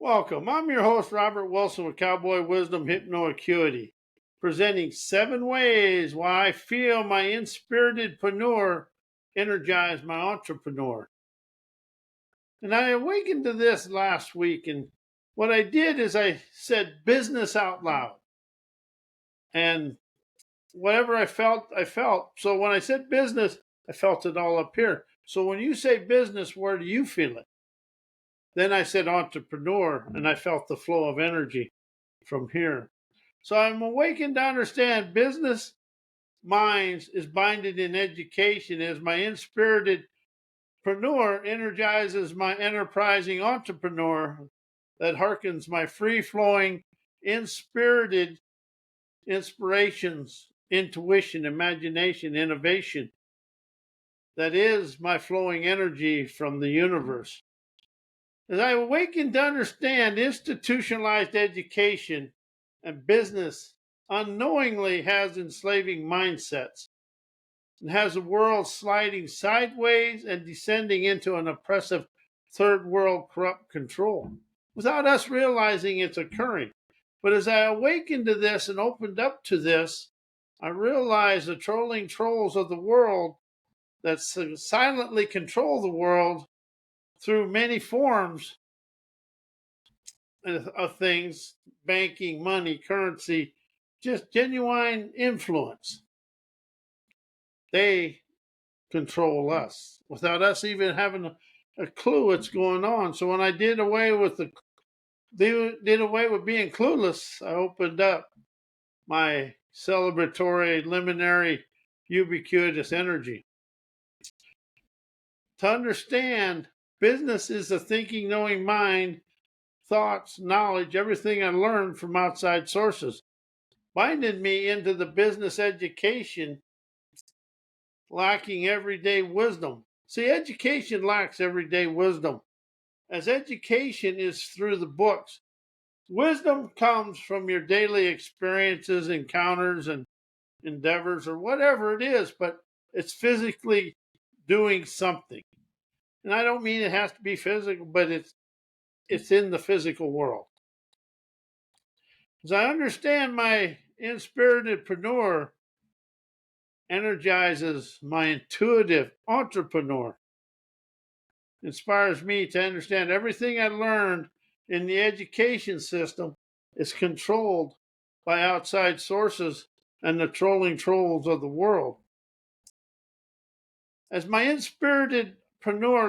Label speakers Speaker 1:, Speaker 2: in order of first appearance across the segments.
Speaker 1: Welcome. I'm your host, Robert Wilson with Cowboy Wisdom Hypno Acuity, presenting 7 ways why I feel my inspiritedpreneur energize my entrepreneur. And I awakened to this last week, and what I did is I said business out loud. And whatever I felt, I felt. So when I said business, I felt it all up here. So when you say business, where do you feel it? Then I said entrepreneur, and I felt the flow of energy from here. So I'm awakened to understand business minds is binded in education as my inspiritedpreneur energizes my enterprising entrepreneur that harkens my free-flowing, inspirited inspirations, intuition, imagination, innovation. That is my flowing energy from the universe. As I awaken to understand institutionalized education and business unknowingly has enslaving mindsets and has the world sliding sideways and descending into an oppressive third world corrupt control without us realizing it's occurring. But as I awakened to this and opened up to this, I realized the trolling trolls of the world that silently control the world through many forms of things, banking, money, currency, just genuine influence. They control us without us even having a clue what's going on. So when I did away with being clueless, I opened up my celebratory, luminary, ubiquitous energy. To understand, business is a thinking, knowing mind, thoughts, knowledge, everything I learned from outside sources, binding me into the business education lacking everyday wisdom. See, education lacks everyday wisdom, as education is through the books. Wisdom comes from your daily experiences, encounters, and endeavors, or whatever it is, but it's physically doing something. And I don't mean it has to be physical, but it's in the physical world. As I understand my inspiritedpreneur energizes my intuitive entrepreneur, inspires me to understand everything I learned in the education system is controlled by outside sources and the trolling trolls of the world. As my inspiritedpreneur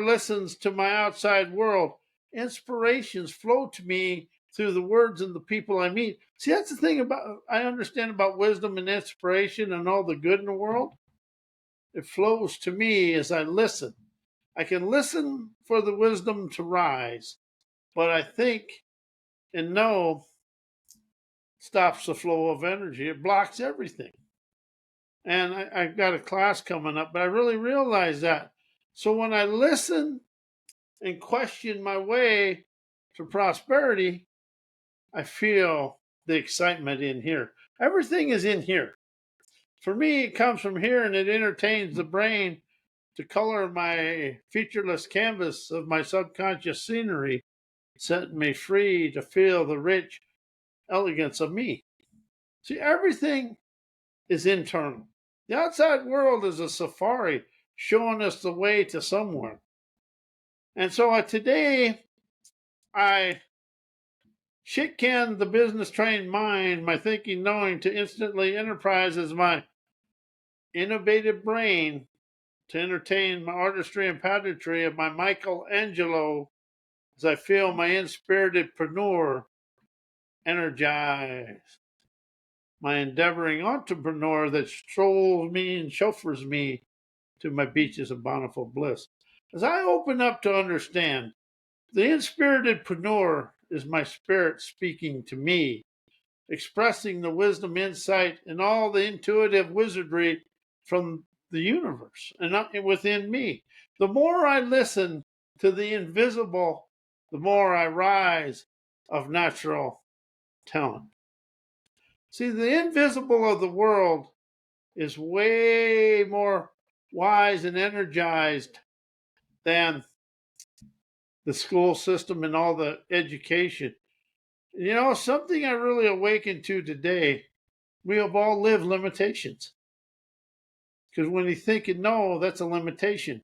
Speaker 1: listens to my outside world, inspirations flow to me through the words and the people I meet. See, that's the thing I understand about wisdom and inspiration and all the good in the world. It flows to me as I listen. I can listen for the wisdom to rise, but I think and know stops the flow of energy. It blocks everything. And I've got a class coming up, but I really realize that. So when I listen and question my way to prosperity, I feel the excitement in here. Everything is in here. For me, it comes from here and it entertains the brain to color my featureless canvas of my subconscious scenery, setting me free to feel the rich elegance of me. See, everything is internal. The outside world is a safari showing us the way to somewhere. And so today, I shit can the business trained mind, my thinking knowing to instantly enterprise as my innovative brain to entertain my artistry and pageantry of my Michelangelo as I feel my inspiritedpreneur energized. My endeavoring entrepreneur that strolls me and chauffeurs me to my beaches of bountiful bliss. As I open up to understand, the inspiritedpreneur is my spirit speaking to me, expressing the wisdom, insight, and all the intuitive wizardry from the universe and within me. The more I listen to the invisible, the more I rise of natural talent. See, the invisible of the world is way more wise and energized than the school system and all the education. You know, something I really awakened to today, we have all lived limitations. Because when you think and know, that's a limitation.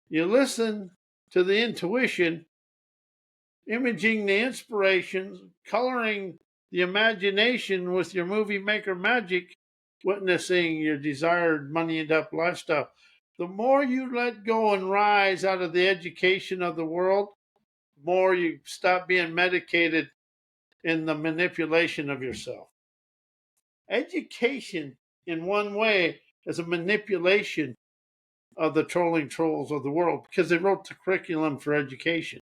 Speaker 1: You listen to the intuition, imaging the inspirations, coloring the imagination with your movie maker magic, witnessing your desired moneyed up lifestyle. The more you let go and rise out of the education of the world, the more you stop being medicated in the manipulation of yourself. Education, in one way, is a manipulation of the trolling trolls of the world because they wrote the curriculum for education.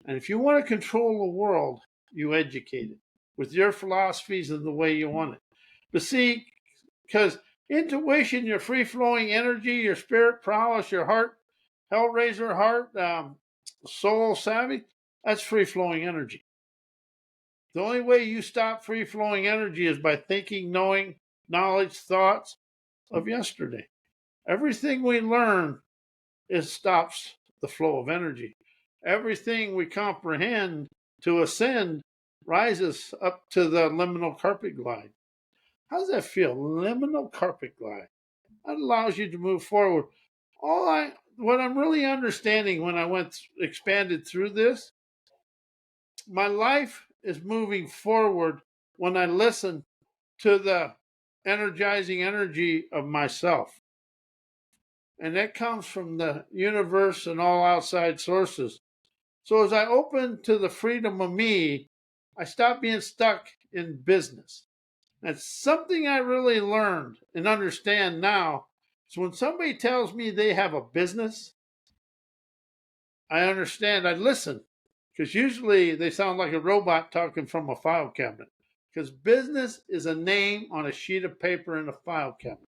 Speaker 1: And if you want to control the world, you educate it with your philosophies and the way you want it. But see, because intuition, your free flowing energy, your spirit prowess, your heart, hellraiser heart, soul savvy, that's free flowing energy. The only way you stop free flowing energy is by thinking, knowing, knowledge, thoughts of yesterday. Everything we learn stops the flow of energy. Everything we comprehend to ascend rises up to the liminal carpet glide. How does that feel? Liminal carpet glide. That allows you to move forward. What I'm really understanding when I expanded through this, my life is moving forward when I listen to the energizing energy of myself. And that comes from the universe and all outside sources. So as I open to the freedom of me, I stop being stuck in business. That's something I really learned and understand now. So when somebody tells me they have a business, I understand. I listen because usually they sound like a robot talking from a file cabinet. Because business is a name on a sheet of paper in a file cabinet.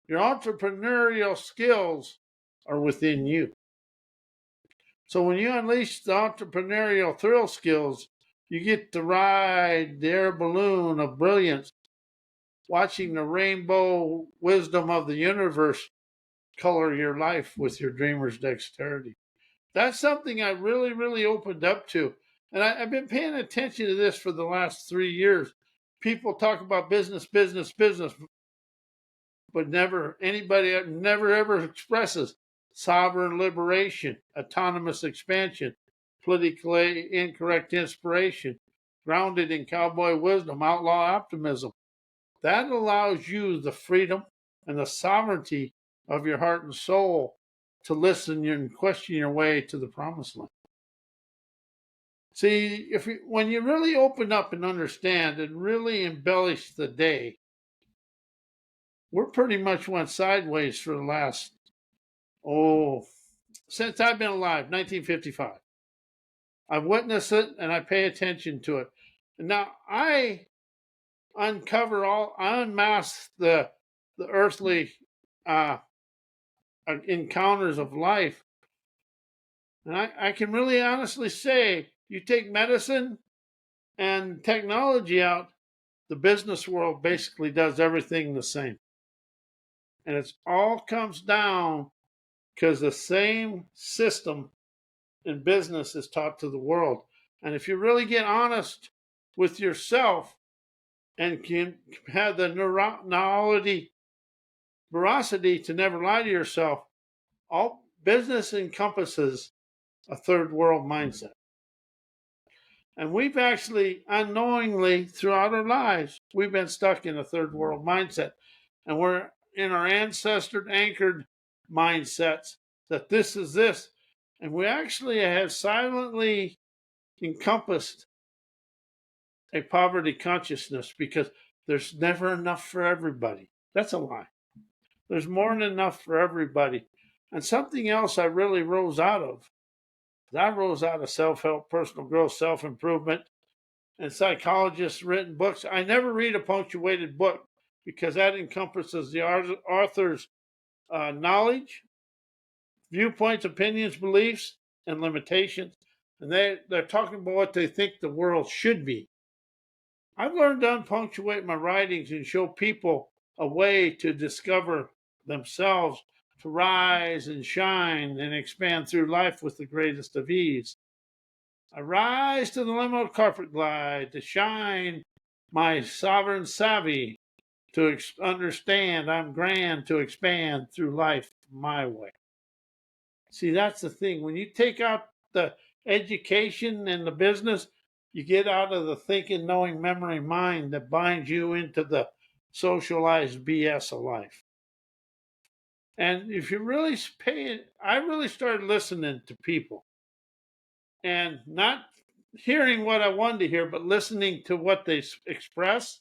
Speaker 1: Your entrepreneurial skills are within you. So when you unleash the entrepreneurial thrill skills, you get to ride the air balloon of brilliance, watching the rainbow wisdom of the universe color your life with your dreamer's dexterity. That's something I really, really opened up to. And I've been paying attention to this for the last 3 years. People talk about business, business, business, but anybody never ever expresses sovereign liberation, autonomous expansion, politically incorrect inspiration, grounded in cowboy wisdom, outlaw optimism. That allows you the freedom and the sovereignty of your heart and soul to listen and question your way to the promised land. See, when you really open up and understand and really embellish the day, we're pretty much went sideways for the last, since I've been alive, 1955. I've witnessed it and I pay attention to it. And now I unmask the earthly encounters of life. And I can really honestly say, you take medicine and technology out, the business world basically does everything the same. And it all comes down because the same system in business is taught to the world. And if you really get honest with yourself and can have the veracity to never lie to yourself, all business encompasses a third world mindset. And we've actually unknowingly throughout our lives, we've been stuck in a third world mindset. And we're in our ancestor anchored mindsets that this is this. And we actually have silently encompassed a poverty consciousness because there's never enough for everybody. That's a lie. There's more than enough for everybody. And something else I really rose out of. I rose out of self-help, personal growth, self-improvement, and psychologists' written books. I never read a punctuated book because that encompasses the author's knowledge, viewpoints, opinions, beliefs, and limitations. And they're talking about what they think the world should be. I've learned to unpunctuate my writings and show people a way to discover themselves to rise and shine and expand through life with the greatest of ease. I rise to the limo carpet glide to shine my sovereign savvy to understand I'm grand to expand through life my way. See, that's the thing. When you take out the education and the business, you get out of the thinking, knowing, memory, mind that binds you into the socialized BS of life. And if you really pay it, I really started listening to people and not hearing what I wanted to hear, but listening to what they express.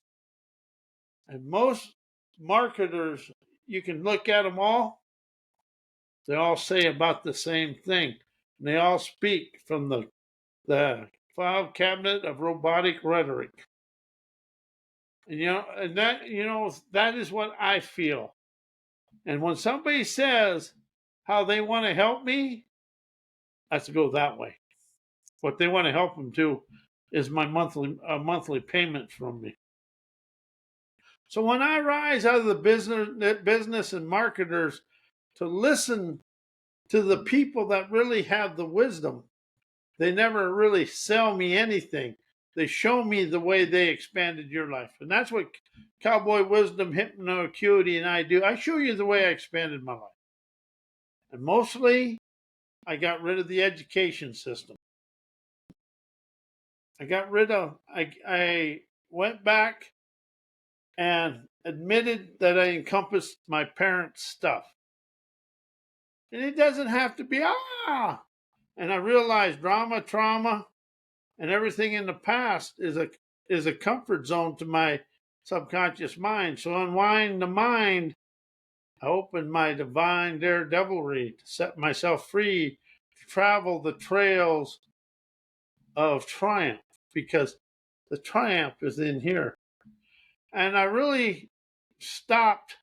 Speaker 1: And most marketers, you can look at them all, they all say about the same thing. And they all speak from the file cabinet of robotic rhetoric. And that is what I feel. And when somebody says how they want to help me, I have to go that way. What they want to help them to is my monthly payment from me. So when I rise out of the business and marketers to listen to the people that really have the wisdom, they never really sell me anything. They show me the way they expanded your life. And that's what Cowboy Wisdom, Hypno Acuity, and I do. I show you the way I expanded my life. And mostly, I got rid of the education system. I went back and admitted that I encompassed my parents' stuff. And it doesn't have to be, And I realized drama, trauma, and everything in the past is a comfort zone to my subconscious mind. So unwind the mind, I open my divine daredevilry to set myself free to travel the trails of triumph, because the triumph is in here. And I really stopped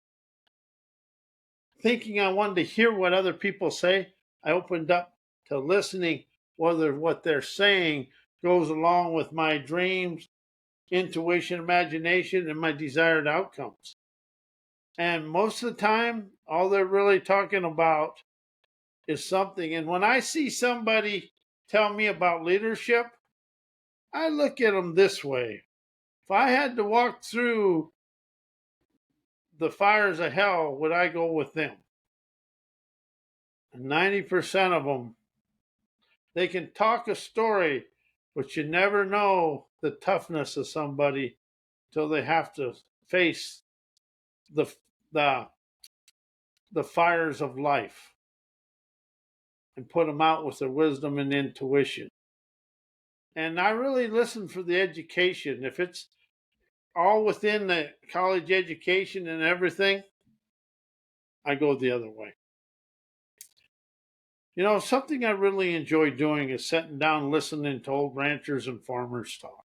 Speaker 1: thinking I wanted to hear what other people say. I opened up to listening whether what they're saying goes along with my dreams, intuition, imagination, and my desired outcomes. And most of the time, all they're really talking about is something. And when I see somebody tell me about leadership, I look at them this way. If I had to walk through the fires of hell, would I go with them? And 90% of them, they can talk a story, but you never know the toughness of somebody till they have to face the fires of life and put them out with their wisdom and intuition. And I really listen for the education. If it's all within the college education and everything, I go the other way. You know, something I really enjoy doing is sitting down listening to old ranchers and farmers talk.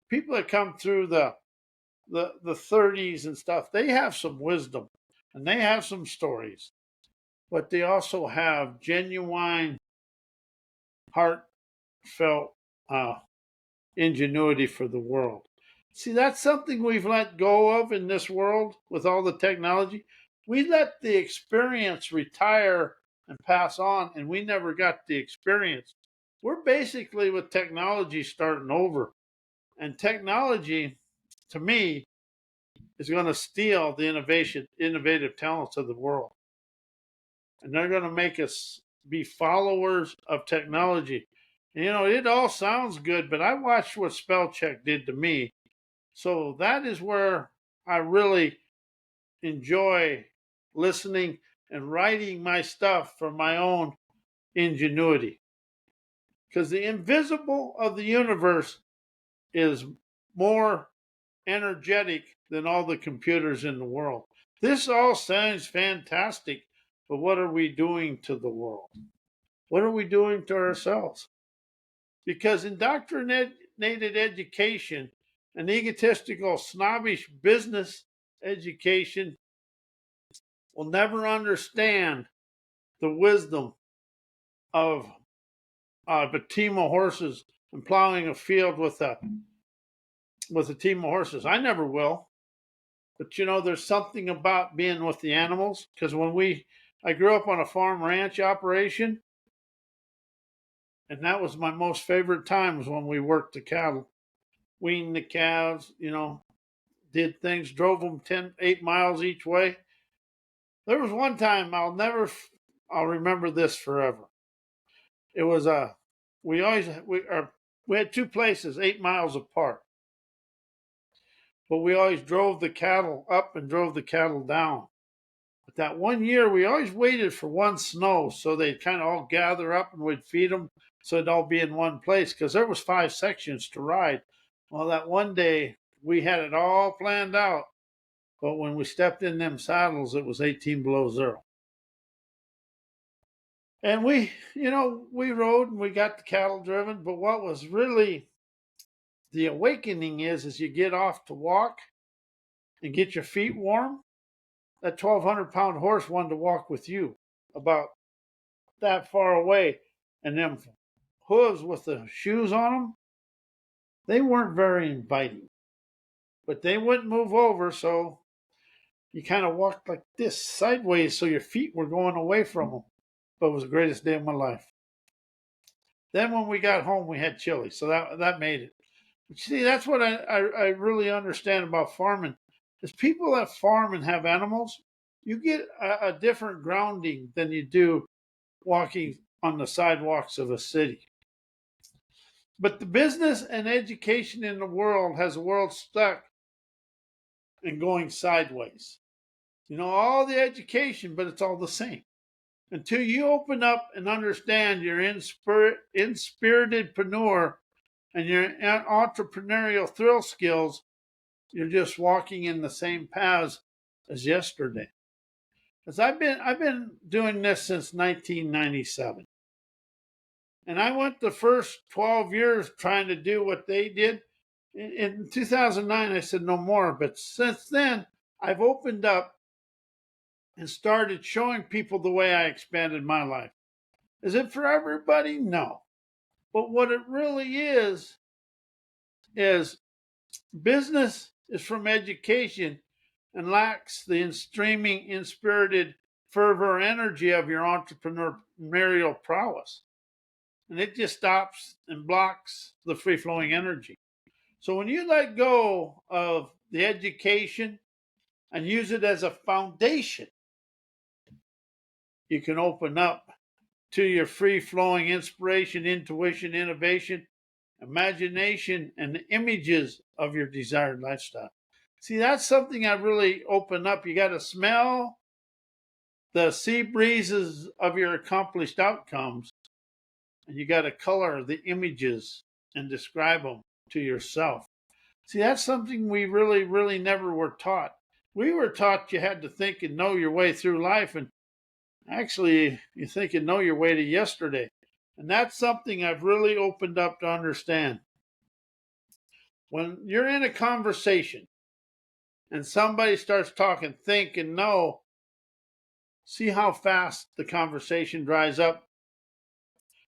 Speaker 1: People that come through the 30s and stuff, they have some wisdom and they have some stories, but they also have genuine, heartfelt ingenuity for the world. See, that's something we've let go of in this world with all the technology. We let the experience retire and pass on, and we never got the experience. We're basically with technology starting over. And technology, to me, is going to steal the innovative talents of the world. And they're going to make us be followers of technology. And, you know, it all sounds good, but I watched what spell check did to me. So that is where I really enjoy listening and writing my stuff from my own ingenuity. Because the invisible of the universe is more energetic than all the computers in the world. This all sounds fantastic, but what are we doing to the world? What are we doing to ourselves? Because indoctrinated education, an egotistical, snobbish business education will never understand the wisdom of a team of horses and plowing a field with a team of horses. I never will. But there's something about being with the animals, because I grew up on a farm ranch operation, and that was my most favorite times when we worked the cattle, weaned the cows, did things, drove them 8 miles each way. There was one time I'll remember this forever. It was we had two places 8 miles apart, but we always drove the cattle up and drove the cattle down. But that one year, we always waited for one snow so they'd kind of all gather up and we'd feed them so it'd all be in one place, because there was 5 sections to ride. Well, that one day we had it all planned out, but when we stepped in them saddles, it was 18 below zero. And we rode and we got the cattle driven. But what was really the awakening is you get off to walk and get your feet warm. That 1,200-pound horse wanted to walk with you about that far away. And them hooves with the shoes on them, they weren't very inviting. But they wouldn't move over, so you kind of walked like this sideways so your feet were going away from them. But it was the greatest day of my life. Then when we got home, we had chili, so that made it. But see, that's what I really understand about farming. Is people that farm and have animals, you get a different grounding than you do walking on the sidewalks of a city. But the business and education in the world has the world stuck and going sideways. All the education, but it's all the same. Until you open up and understand your inspiritedpreneur and your entrepreneurial thrill skills, you're just walking in the same paths as yesterday. Because I've been doing this since 1997. And I went the first 12 years trying to do what they did. In 2009, I said no more. But since then, I've opened up and started showing people the way I expanded my life. Is it for everybody? No. But what it really is business is from education and lacks the streaming, inspirited fervor energy of your entrepreneurial prowess. And it just stops and blocks the free-flowing energy. So when you let go of the education and use it as a foundation, you can open up to your free-flowing inspiration, intuition, innovation, imagination, and the images of your desired lifestyle. See, that's something I really open up. You got to smell the sea breezes of your accomplished outcomes, and you got to color the images and describe them to yourself. See, that's something we really, really never were taught. We were taught you had to think and know your way through life, and actually, you think and know your way to yesterday. And that's something I've really opened up to understand. When you're in a conversation and somebody starts talking, think and know, see how fast the conversation dries up.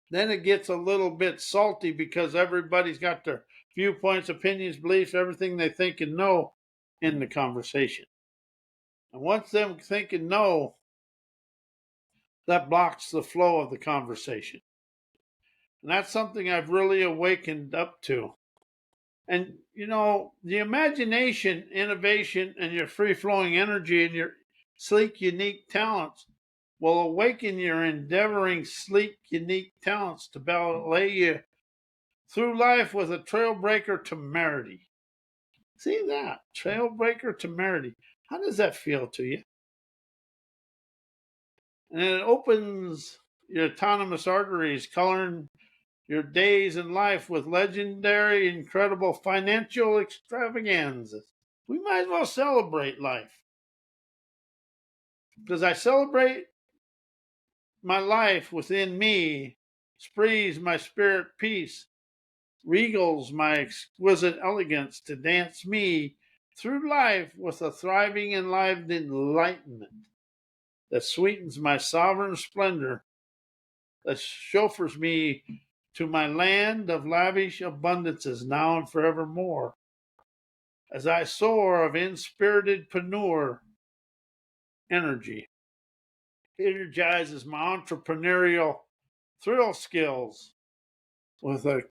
Speaker 1: Then it gets a little bit salty because everybody's got their viewpoints, opinions, beliefs, everything they think and know in the conversation. And once them think and know, that blocks the flow of the conversation. And that's something I've really awakened up to. And, the imagination, innovation, and your free-flowing energy and your sleek, unique talents will awaken your endeavoring, sleek, unique talents to ballet you through life with a trailbreaker temerity. See that? Trailbreaker temerity. How does that feel to you? And it opens your autonomous arteries, coloring your days in life with legendary, incredible financial extravaganzas. We might as well celebrate life. Because I celebrate my life within me, sprees my spirit peace, regals my exquisite elegance to dance me through life with a thriving and lived enlightenment that sweetens my sovereign splendor, that chauffeurs me to my land of lavish abundances now and forevermore. as I soar of inspiritedpreneur energy. Energizes my entrepreneurial thrill skills with a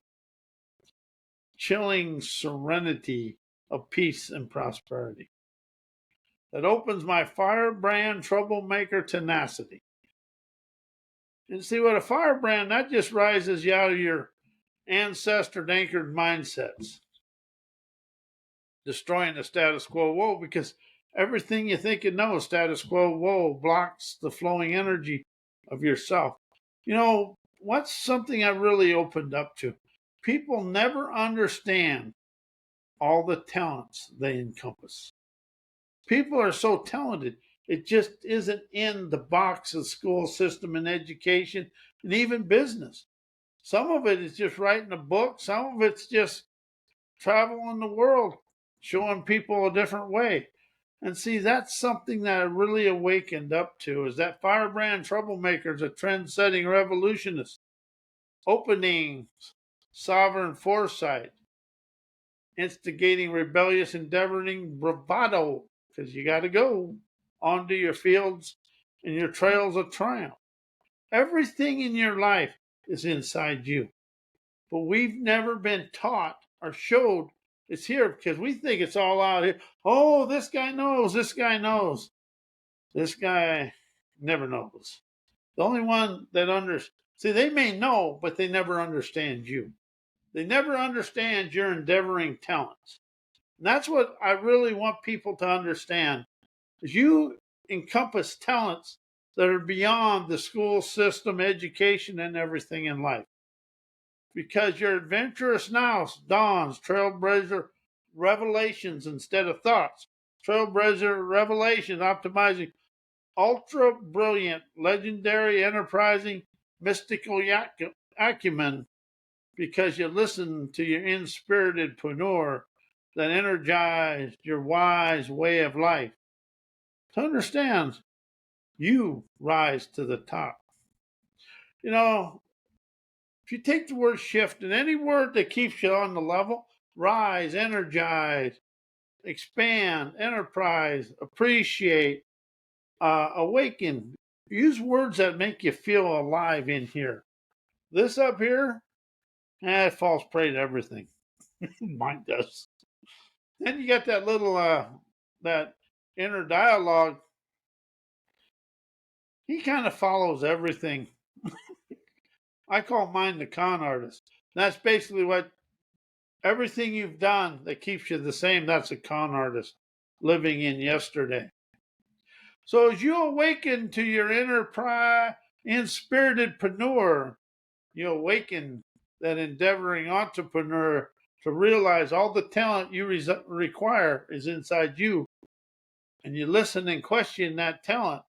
Speaker 1: chilling serenity of peace and prosperity that opens my firebrand troublemaker tenacity. And see what a firebrand, that just rises you out of your ancestor anchored mindsets, destroying the status quo. Whoa, because everything you think you know, status quo, whoa, blocks the flowing energy of yourself. You know, what's something I really opened up to? People never understand all the talents they encompass. People are so talented. It just isn't in the box of school system and education and even business. Some of it is just writing a book. Some of it's just traveling the world, showing people a different way. And see, that's something that I really awakened up to, is that firebrand troublemaker is a trend-setting revolutionist, opening sovereign foresight, instigating rebellious endeavoring bravado, because you got to go onto your fields and your trails of triumph. Everything in your life is inside you, but we've never been taught or showed it's here because we think it's all out here. Oh, this guy knows, this guy knows. This guy never knows. The only one that see, they may know, but they never understand you. They never understand your endeavoring talents. And that's what I really want people to understand, is you encompass talents that are beyond the school system, education, and everything in life. Because your adventurous now dawns trailblazer revelations instead of thoughts. Trailblazer revelations optimizing ultra brilliant, legendary, enterprising, mystical acumen because you listen to your inspiritedpreneur that energized your wise way of life. To understand, you rise to the top. You know, if you take the word shift and any word that keeps you on the level, rise, energize, expand, enterprise, appreciate, awaken, use words that make you feel alive in here. This up here, it falls prey to everything. Mine does. Then you got that little that inner dialogue. He kind of follows everything. I call mine the con artist. That's basically what everything you've done that keeps you the same. That's a con artist living in yesterday. So as you awaken to your inner inspiritedpreneur, you awaken that endeavoring entrepreneur to realize all the talent you require is inside you. And you listen and question that talent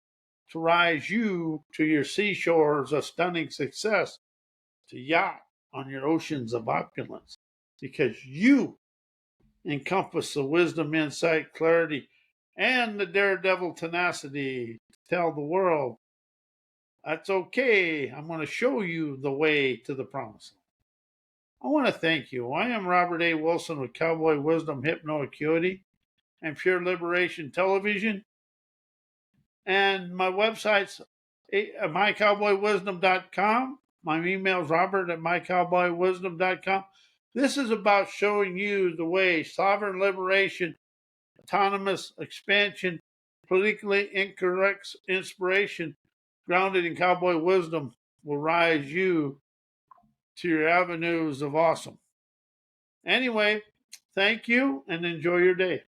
Speaker 1: to rise you to your seashores of stunning success, to yacht on your oceans of opulence, because you encompass the wisdom, insight, clarity, and the daredevil tenacity to tell the world, that's okay. I'm going to show you the way to the promise. I want to thank you. I am Robert A. Wilson with Cowboy Wisdom Hypno Acuity and Pure Liberation Television. And my website's mycowboywisdom.com. My email is robert@mycowboywisdom.com. This is about showing you the way sovereign liberation, autonomous expansion, politically incorrect inspiration grounded in cowboy wisdom will rise you to your avenues of awesome. Anyway, thank you and enjoy your day.